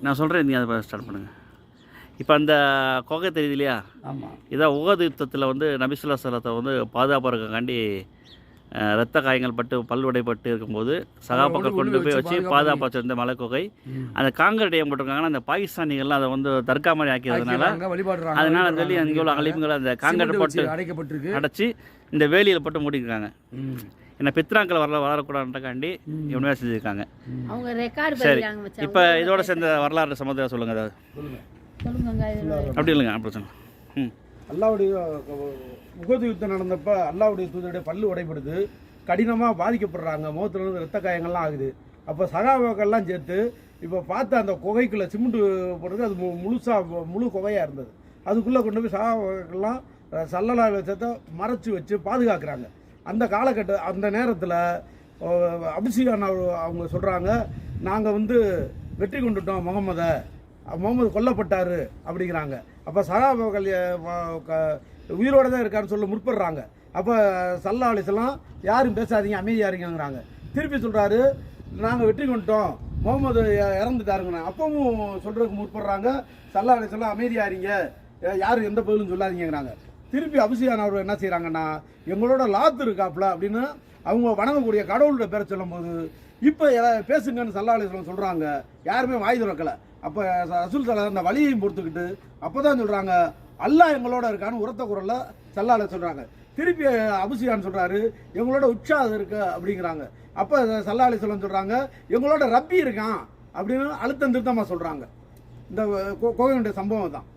நான் சொல்கிறேன், நீங்கள் அதை ஸ்டார்ட் பண்ணுங்கள். இப்போ அந்த குகை தெரியுது இல்லையா? ஆமாம். இதான் உஹது யுத்தத்தில் வந்து நபி ஸல்லல்லாஹு அலைஹி வஸல்லம் வந்து பாதுகாப்பாக இருக்கக்காண்டி ரத்த காயங்கள் பட்டு பல்லுடைப்பட்டு இருக்கும்போது சகாபாக்கள் கொண்டு போய் வச்சு பாதுகாப்பாக வச்சிருந்த மலை குகை. அந்த காங்கிரீட் ஏன் போட்டிருக்காங்கன்னா, அந்த பாகிஸ்தானிகள்லாம் அதை வந்து தர்கா மாதிரி ஆக்கியதுனால அதனால சொல்லி அங்கே உள்ள அலிம்கள் அந்த காங்கிரீட் போட்டு அடைச்சி இந்த வேலியில் போட்டு மூடிருக்காங்க. என்ன பித்ராக்கள் வளரக்கூடாதுன்றக்காண்டி இவனுமே செஞ்சுருக்காங்க. சரி, இப்போ இதோட சேர்ந்த வரலாறு சம்மந்தம் சொல்லுங்கள். அதாவது அப்படி இல்லைங்க, அப்படி சொல்லுங்கள். அல்லாவுடைய உஹது யுத்தம் நடந்தப்ப அல்லாவுடைய தூதருடைய பல்லு உடைப்படுது, கடினமாக பாதிக்கப்படுறாங்க, முகத்துலேருந்து ரத்த காயங்கள்லாம் ஆகுது. அப்போ சகாபாக்கள்லாம் சேர்த்து இப்போ பார்த்து அந்த குகைக்குள்ளே சிமெண்ட் போடுறது, அது முழு குகையாக இருந்தது. அதுக்குள்ளே கொண்டு போய் சகாபாக்கள்லாம் சல்லல்லாஹு அலைஹி வஸல்லம் மறைச்சி வச்சு பாதுகாக்கிறாங்க. அந்த நேரத்தில் அபிஷியான் அவங்க சொல்கிறாங்க, நாங்கள் வந்து வெற்றி கொண்டுட்டோம், முகமது கொல்லப்பட்டார் அப்படிங்கிறாங்க. அப்போ சகாபாக்கள் உயிரோடு தான் இருக்காருன்னு சொல்ல முற்படுறாங்க. அப்போ சல்லல்லாஹு அலைஹி வஸல்லம் யாரும் பேசாதீங்க, அமைதியாக இருங்கிறாங்க. திருப்பி சொல்கிறாரு, நாங்கள் வெற்றி கொண்டுட்டோம், முகமது இறந்துட்டாருங்கண்ணா. அப்பவும் சொல்கிறதுக்கு முற்படுறாங்க, சல்லல்லாஹு அலைஹி வஸல்லம் அமைதியாக இருங்க, யாரும் எந்த பதிலும் சொல்லாதீங்கிறாங்க. திருப்பி அபிஷியான் அவர் என்ன செய்கிறாங்கன்னா, எங்களோட லாத்து இருக்காப்புல அப்படின்னு அவங்க வணங்கக்கூடிய கடவுளோட பேரை சொல்லும்போது, இப்போ பேசுங்கன்னு சல்லல்லாஹு அலைஹி வஸல்லம் சொல்கிறாங்க. யாருமே வாய் திறக்கலை. அப்போ ரசூல் ஸல்லல்லாஹு அந்த வழியையும் பொறுத்துக்கிட்டு அப்போ தான் சொல்கிறாங்க, அல்லாஹ் எங்களோட இருக்கான்னு உரத்த குரலில் சல்லல்லாஹு அலைஹி சொல்கிறாங்க. திருப்பி அபிஷியான் சொல்கிறாரு, எங்களோட உற்சாகம் இருக்கு அப்படிங்கிறாங்க. அப்போ சல்லல்லாஹு அலைஹி வஸல்லம் சொல்கிறாங்க, எங்களோட ரப்பி இருக்கான் அப்படின்னு அழுத்தம் திருத்தமாக சொல்கிறாங்க. இந்த கோவிலுடைய சம்பவம் தான்.